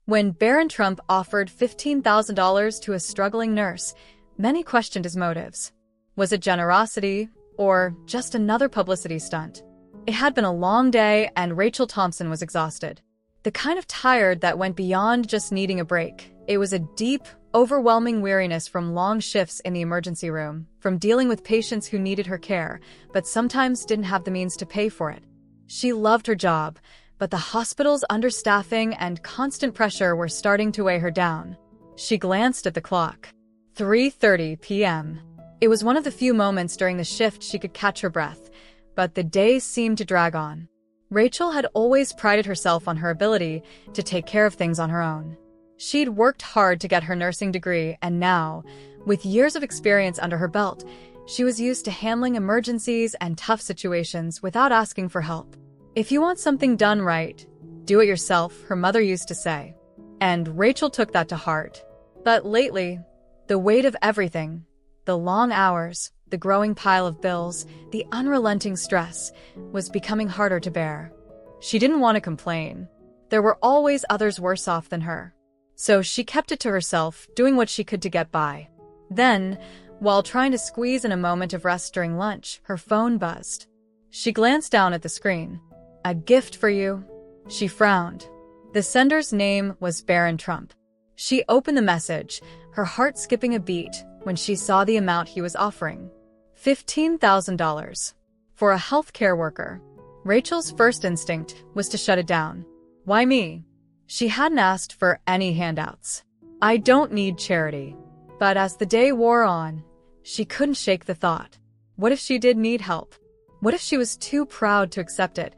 When Barron Trump offered $15,000 to a struggling nurse, many questioned his motives. Was it generosity, or just another publicity stunt? It had been a long day, and Rachel Thompson was exhausted. The kind of tired that went beyond just needing a break. It was a deep, overwhelming weariness from long shifts in the emergency room, from dealing with patients who needed her care, but sometimes didn't have the means to pay for it. She loved her job, but the hospital's understaffing and constant pressure were starting to weigh her down. She glanced at the clock. 3:30 p.m. It was one of the few moments during the shift she could catch her breath, but the day seemed to drag on. Rachel had always prided herself on her ability to take care of things on her own. She'd worked hard to get her nursing degree, and now, with years of experience under her belt, she was used to handling emergencies and tough situations without asking for help. If you want something done right, do it yourself, her mother used to say. And Rachel took that to heart. But lately, the weight of everything, the long hours, the growing pile of bills, the unrelenting stress, was becoming harder to bear. She didn't want to complain. There were always others worse off than her. So she kept it to herself, doing what she could to get by. Then, while trying to squeeze in a moment of rest during lunch, her phone buzzed. She glanced down at the screen. "A gift for you." She frowned. The sender's name was Barron Trump. She opened the message, her heart skipping a beat when she saw the amount he was offering. $15,000. For a healthcare worker. Rachel's first instinct was to shut it down. Why me? She hadn't asked for any handouts. I don't need charity. But as the day wore on, she couldn't shake the thought. What if she did need help? What if she was too proud to accept it,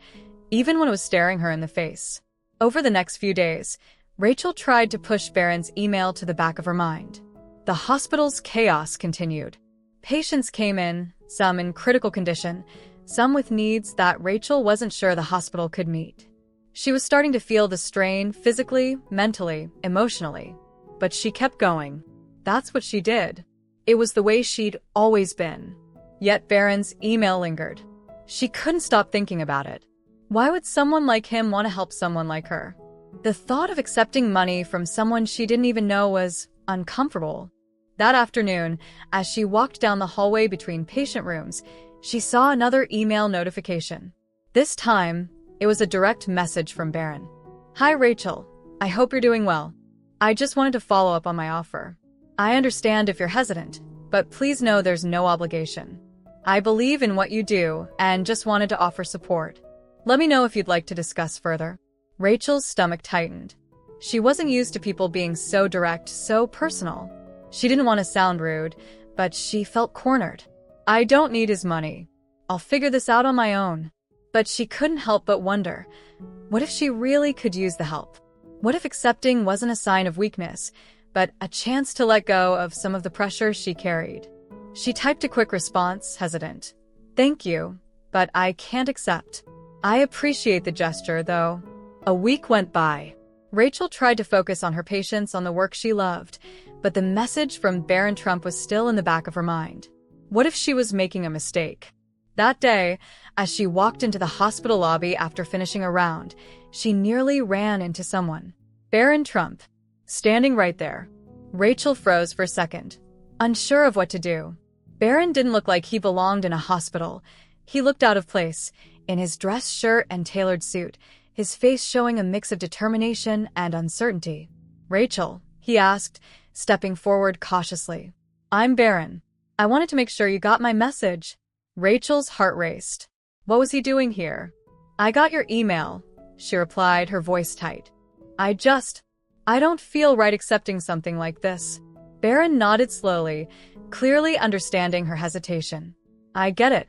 even when it was staring her in the face? Over the next few days, Rachel tried to push Barron's email to the back of her mind. The hospital's chaos continued. Patients came in, some in critical condition, some with needs that Rachel wasn't sure the hospital could meet. She was starting to feel the strain physically, mentally, emotionally. But she kept going. That's what she did. It was the way she'd always been. Yet Barron's email lingered. She couldn't stop thinking about it. Why would someone like him want to help someone like her? The thought of accepting money from someone she didn't even know was uncomfortable. That afternoon, as she walked down the hallway between patient rooms, she saw another email notification. This time, it was a direct message from Barron. "Hi Rachel, I hope you're doing well. I just wanted to follow up on my offer. I understand if you're hesitant, but please know there's no obligation. I believe in what you do and just wanted to offer support. Let me know if you'd like to discuss further." Rachel's stomach tightened. She wasn't used to people being so direct, so personal. She didn't want to sound rude, but she felt cornered. "I don't need his money. I'll figure this out on my own." But she couldn't help but wonder, what if she really could use the help? What if accepting wasn't a sign of weakness, but a chance to let go of some of the pressure she carried? She typed a quick response, hesitant. "Thank you, but I can't accept. I appreciate the gesture, though." A week went by. Rachel tried to focus on her patients, on the work she loved, but the message from Barron Trump was still in the back of her mind. What if she was making a mistake? That day, as she walked into the hospital lobby after finishing a round, she nearly ran into someone. Barron Trump, standing right there. Rachel froze for a second, unsure of what to do. Barron didn't look like he belonged in a hospital. He looked out of place, in his dress shirt and tailored suit, his face showing a mix of determination and uncertainty. "Rachel," he asked, stepping forward cautiously. "I'm Barron. I wanted to make sure you got my message." Rachel's heart raced. What was he doing here? "I got your email," she replied, her voice tight. I don't feel right accepting something like this." Barron nodded slowly, clearly understanding her hesitation. "I get it.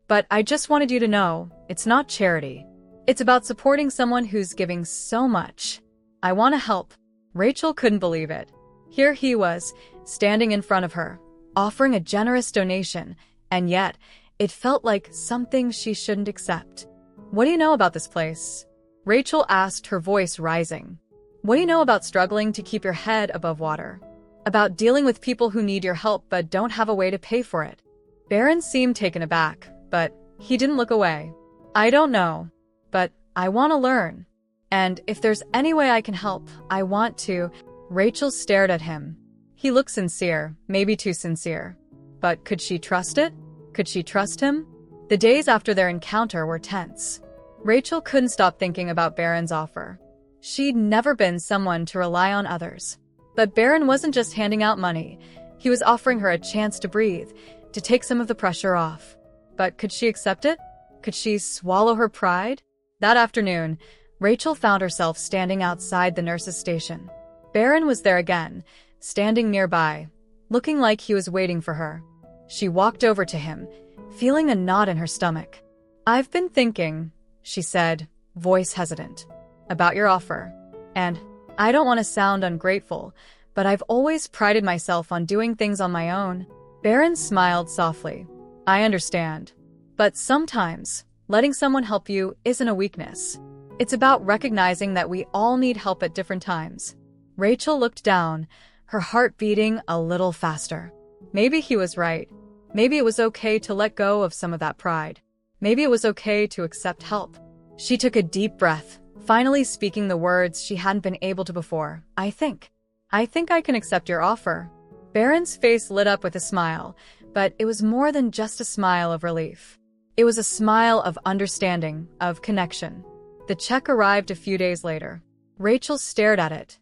But I just wanted you to know, it's not charity. It's about supporting someone who's giving so much. I want to help." Rachel couldn't believe it. Here he was, standing in front of her, offering a generous donation, and yet, it felt like something she shouldn't accept. "What do you know about this place?" Rachel asked, her voice rising. "What do you know about struggling to keep your head above water? About dealing with people who need your help but don't have a way to pay for it?" Barron seemed taken aback, but he didn't look away. "I don't know, but I want to learn." And if there's any way I can help, I want to. Rachel stared at him. He looked sincere, maybe too sincere. But could she trust it? Could she trust him? The days after their encounter were tense. Rachel couldn't stop thinking about Barron's offer. She'd never been someone to rely on others. But Barron wasn't just handing out money. He was offering her a chance to breathe, to take some of the pressure off. But could she accept it? Could she swallow her pride? That afternoon, Rachel found herself standing outside the nurse's station. Barron was there again, standing nearby, looking like he was waiting for her. She walked over to him, feeling a knot in her stomach. "I've been thinking," she said, voice hesitant, "about your offer. And I don't want to sound ungrateful, but I've always prided myself on doing things on my own." Barron smiled softly. "I understand. But sometimes, letting someone help you isn't a weakness. It's about recognizing that we all need help at different times." Rachel looked down, her heart beating a little faster. Maybe he was right. Maybe it was okay to let go of some of that pride. Maybe it was okay to accept help. She took a deep breath, finally speaking the words she hadn't been able to before. I think I can accept your offer." Barron's face lit up with a smile, but it was more than just a smile of relief. It was a smile of understanding, of connection. The check arrived a few days later. Rachel stared at it,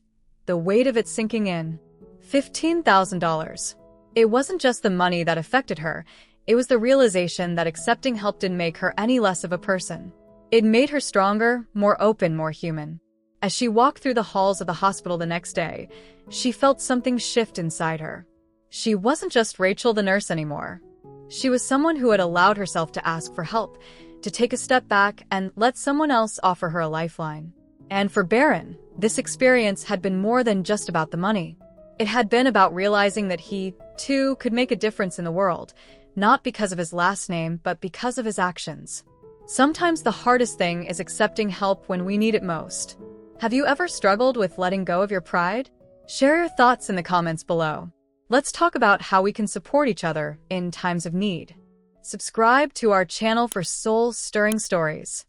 the weight of it sinking in. $15,000. It wasn't just the money that affected her, it was the realization that accepting help didn't make her any less of a person. It made her stronger, more open, more human. As she walked through the halls of the hospital the next day, she felt something shift inside her. She wasn't just Rachel the nurse anymore. She was someone who had allowed herself to ask for help, to take a step back and let someone else offer her a lifeline. And for Barron, this experience had been more than just about the money. It had been about realizing that he, too, could make a difference in the world, not because of his last name, but because of his actions. Sometimes the hardest thing is accepting help when we need it most. Have you ever struggled with letting go of your pride? Share your thoughts in the comments below. Let's talk about how we can support each other in times of need. Subscribe to our channel for soul-stirring stories.